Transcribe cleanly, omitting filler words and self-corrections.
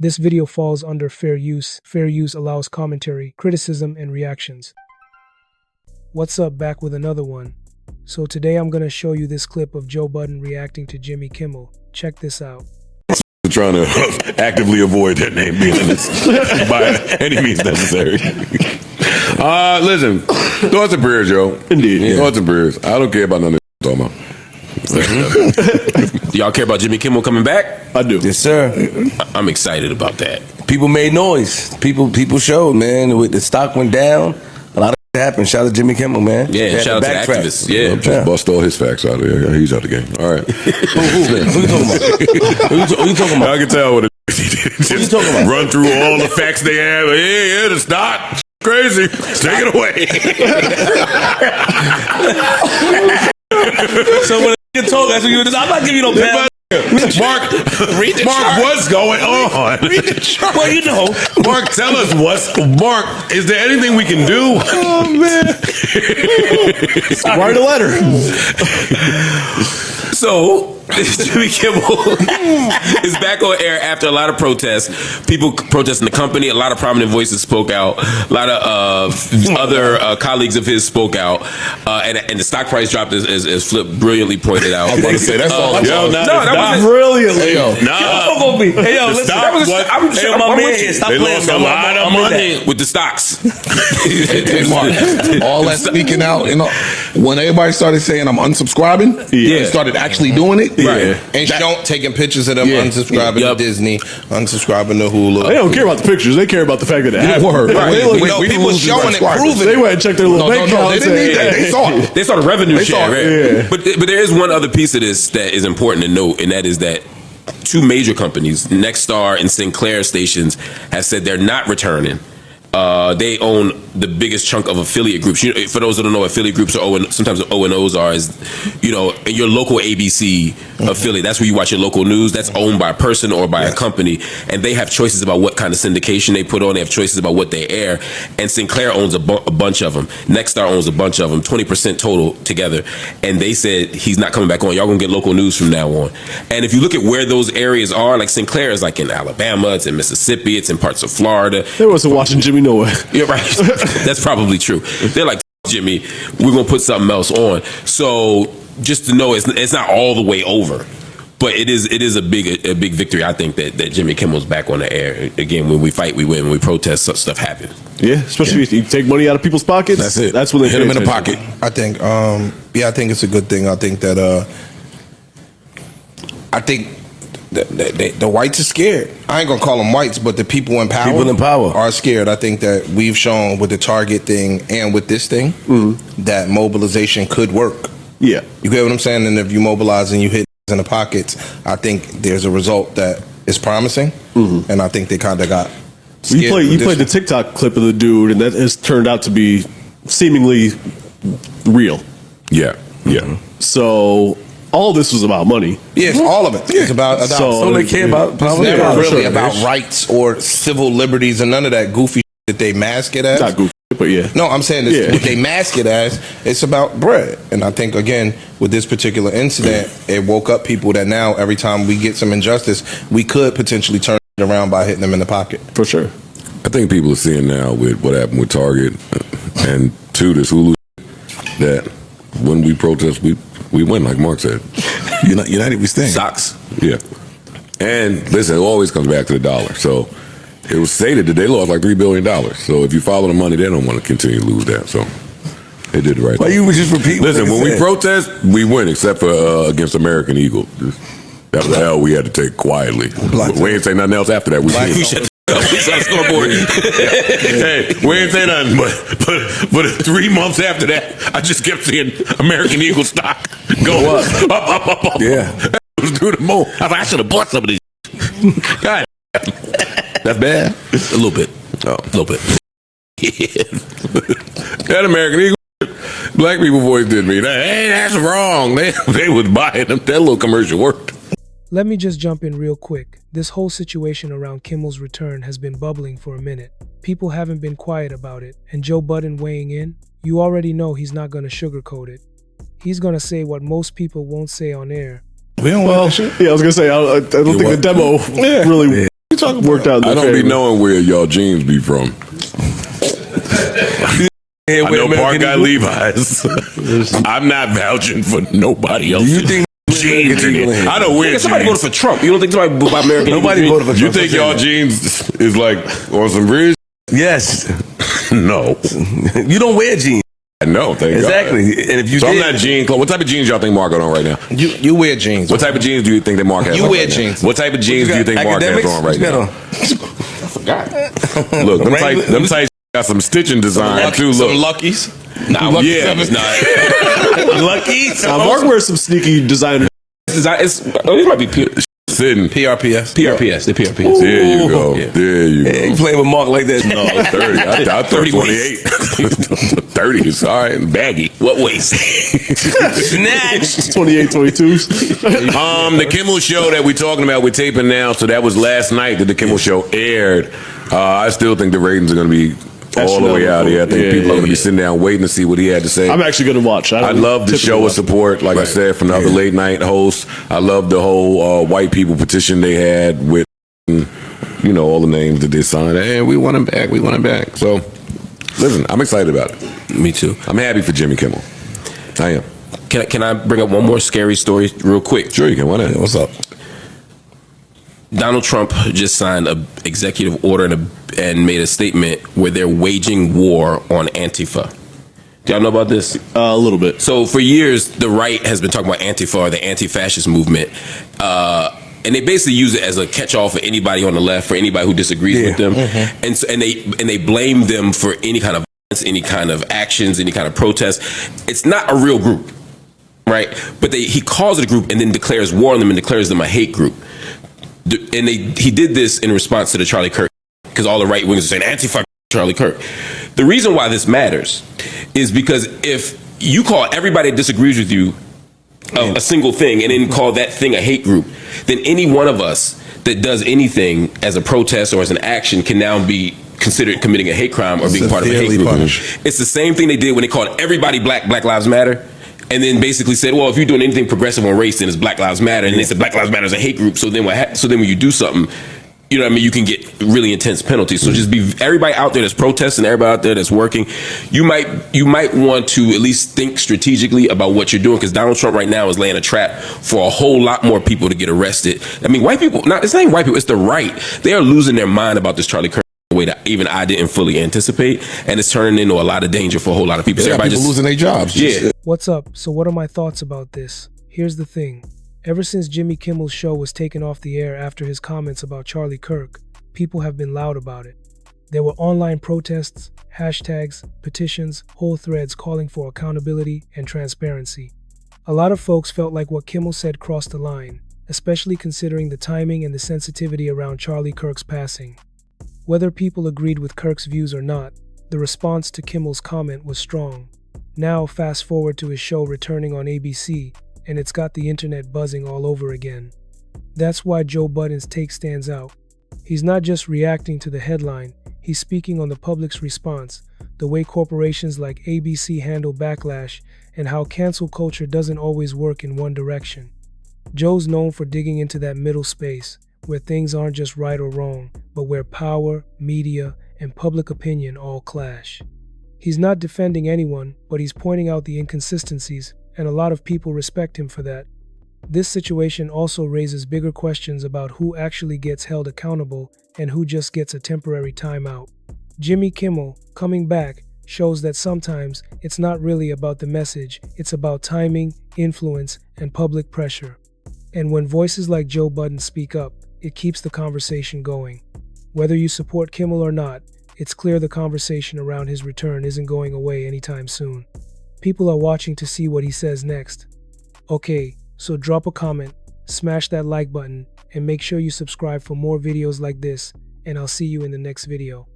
This video falls under fair use. Fair use allows commentary, criticism, and reactions. What's up, back with another one. So today I'm going to show you this clip of Joe Budden reacting to Jimmy Kimmel. Check this out. Trying to actively avoid that name being in this by any means necessary. Listen, thoughts and prayers, Joe. Indeed. Yeah. Thoughts and prayers. I don't care about none of this talking about. Do y'all care about Jimmy Kimmel coming back? I do. Yes, sir. I'm excited about that. People made noise. People showed, man. With the stock went down. A lot of shit happened. Shout out to Jimmy Kimmel, man. Yeah, shout out to the activists. Yeah. Just bust all his facts out of there. He's out the game. All right. Who you talking about? Who you talking about? I can tell what just Who you talking about? run through all the facts they have. Yeah, the stock. Crazy. Take it away. So when you talk, that's what you. I'm not giving you no bad. Mark what's going on? Well, you know. Mark, tell us Mark, is there anything we can do? Oh, man. Write a letter. So, Jimmy Kimmel is back on air after a lot of protests. People protesting the company. A lot of prominent voices spoke out. A lot of other colleagues of his spoke out. And the stock price dropped, as Flip brilliantly pointed out. I was about to say, that's all. That wasn't brilliantly. Hey, yo, listen. That was my man here. Stop They playing. lost a lot of money with the stocks. Hey, Mark, all that speaking out, when everybody started saying I'm unsubscribing, Yeah. started actually doing it. Right. And don't taking pictures of them Yeah. unsubscribing Yep. to Disney, unsubscribing to Hulu. They don't care about the pictures. They care about the fact that it happened. Right. People showing it, proving They it. went and checked their little bank account. they didn't need that. They saw it. They saw the revenue share, saw it, right? yeah. But there is one other piece of this that is important to note, and that is that two major companies, Nexstar and Sinclair stations, have said they're not returning. They own the biggest chunk of affiliate groups. For those that don't know, affiliate groups are sometimes O&Os are, in your local ABC affiliate. That's where you watch your local news. That's owned by a person or by a company, and they have choices about what kind of syndication they put on. They have choices about what they air. And Sinclair owns a bunch of them. Nexstar owns a bunch of them, 20% total together. And they said he's not coming back on. Y'all gonna get local news from now on. And if you look at where those areas are, like Sinclair is like in Alabama, it's in Mississippi, it's in parts of Florida. They wasn't watching Jimmy no way. Yeah, right. That's probably true. They're like, Jimmy, we're gonna put something else on. So just to know, it's not all the way over, but it is a big victory. I think that Jimmy Kimmel's back on the air again. When we fight, we win. When we protest, stuff happens. Yeah, especially if you take money out of people's pockets. That's it. That's when they hit them in the pocket. I think, I think it's a good thing. I think that, the whites are scared. I ain't gonna call them whites, but the people in power, are scared. I think that we've shown with the Target thing and with this thing that mobilization could work. Yeah, You get what I'm saying? And if you mobilize and you hit in the pockets, I think there's a result that is promising. And I think they kind of got scared. you played the TikTok clip of the dude, and that has turned out to be seemingly real. Yeah. So all this was about money. Yes, all of it. It's about So they care about it's power. never really about rights or civil liberties and none of that goofy shit that they mask it as. Not goofy, but yeah. No, I'm saying what they mask it as, it's about bread. And I think, again, with this particular incident, it woke up people that now every time we get some injustice, we could potentially turn it around by hitting them in the pocket. For sure. I think people are seeing now with what happened with Target and to this Hulu that when we protest, we win, like Mark said. United we stand. Stocks. Yeah. And listen, it always comes back to the dollar. So it was stated that they lost like $3 billion. So if you follow the money, they don't want to continue to lose that. So they did the right thing. Why you would just repeat? Listen, when we protest, we win, except for against American Eagle. That was the hell we had to take quietly. We ain't say nothing else after that. We shut Scoreboard. Hey, we ain't say nothing, but 3 months after that, I just kept seeing American Eagle stock go up. Yeah. It was through the moon. I was like, I should have bought some of these. God, that's bad. A little bit. Oh. A little bit. That American Eagle, black people voice did me. Hey, that's wrong. They was buying them. That little commercial worked. Let me just jump in real quick. This whole situation around Kimmel's return has been bubbling for a minute. People haven't been quiet about it, and Joe Budden weighing in, you already know he's not going to sugarcoat it. He's going to say what most people won't say on air. Yeah, I was gonna say I don't think the demo really. Yeah. talking worked out. I don't be knowing where y'all jeans be from. I know Park got Levi's. I'm not vouching for nobody else. You think jeans? I don't wear jeans. Somebody voted for Trump. You don't think somebody bought American? Nobody voted for Trump. You think y'all jeans is like on some bridge? Yes. No. You don't wear jeans. I know. Exactly. God. And if you I'm not jean clothes. What type of jeans y'all think Mark got on right now? You wear jeans. What type of jeans do you think that Mark has on? You wear right jeans. Now? What type of jeans do you think Mark has on right now? I forgot. Look, them tights got some stitching design too. Look, some Luckies. Nah, yeah, it's not. Lucky. Mark wears some sneaky designer. This might be sitting. PRPS. PRPS. The PRPS. Ooh. There you go. Yeah. There you go. Ain't playing with Mark like that. No, 30. I thought 28. 30 is all right. Baggy. What waist? Snatched. 28, 22s. The Kimmel show that we're talking about, we're taping now. So that was last night that the Kimmel show aired. I still think the ratings are going to be all the way out here. I think people are going to be sitting down waiting to see what he had to say. I'm actually going to watch. I love the show of support, like I said, from the other late night hosts. I love the whole white people petition they had with, all the names that they signed. Hey, we want him back. We want him back. So, listen, I'm excited about it. Me too. I'm happy for Jimmy Kimmel. I am. Can I bring up one more scary story real quick? Sure, you can. Why not? What's up? Donald Trump just signed an executive order and made a statement where they're waging war on Antifa. Do y'all know about this? A little bit. So for years, the right has been talking about Antifa, or the anti-fascist movement. And they basically use it as a catch-all for anybody on the left, for anybody who disagrees with them. Mm-hmm. And they blame them for any kind of violence, any kind of actions, any kind of protest. It's not a real group, right? But he calls it a group and then declares war on them and declares them a hate group. And he did this in response to the Charlie Kirk, because all the right wingers are saying anti-fuck Charlie Kirk. The reason why this matters is because if you call everybody that disagrees with you a single thing and then call that thing a hate group, then any one of us that does anything as a protest or as an action can now be considered committing a hate crime or being part of a hate group. It's the same thing they did when they called everybody Black Lives Matter. And then basically said, well, if you're doing anything progressive on race, then it's Black Lives Matter. And they said Black Lives Matter is a hate group. So then when you do something, you know what I mean, you can get really intense penalties. So just be everybody out there that's protesting, everybody out there that's working, you might want to at least think strategically about what you're doing, because Donald Trump right now is laying a trap for a whole lot more people to get arrested. I mean, white people, it's not even white people, it's the right. They are losing their mind about this Charlie Kirk way that even I didn't fully anticipate, and it's turning into a lot of danger for a whole lot of people. So everybody people losing their jobs. Yeah. What's up? So what are my thoughts about this? Here's the thing. Ever since Jimmy Kimmel's show was taken off the air after his comments about Charlie Kirk, people have been loud about it. There were online protests, hashtags, petitions, whole threads calling for accountability and transparency. A lot of folks felt like what Kimmel said crossed the line, especially considering the timing and the sensitivity around Charlie Kirk's passing. Whether people agreed with Kirk's views or not, the response to Kimmel's comment was strong. Now fast forward to his show returning on ABC, and it's got the internet buzzing all over again. That's why Joe Budden's take stands out. He's not just reacting to the headline, he's speaking on the public's response, the way corporations like ABC handle backlash, and how cancel culture doesn't always work in one direction. Joe's known for digging into that middle space, where things aren't just right or wrong, but where power, media, and public opinion all clash. He's not defending anyone, but he's pointing out the inconsistencies, and a lot of people respect him for that. This situation also raises bigger questions about who actually gets held accountable and who just gets a temporary timeout. Jimmy Kimmel, coming back, shows that sometimes it's not really about the message, it's about timing, influence, and public pressure. And when voices like Joe Budden speak up, it keeps the conversation going. Whether you support Kimmel or not, it's clear the conversation around his return isn't going away anytime soon. People are watching to see what he says next. Okay, so drop a comment, smash that like button, and make sure you subscribe for more videos like this, and I'll see you in the next video.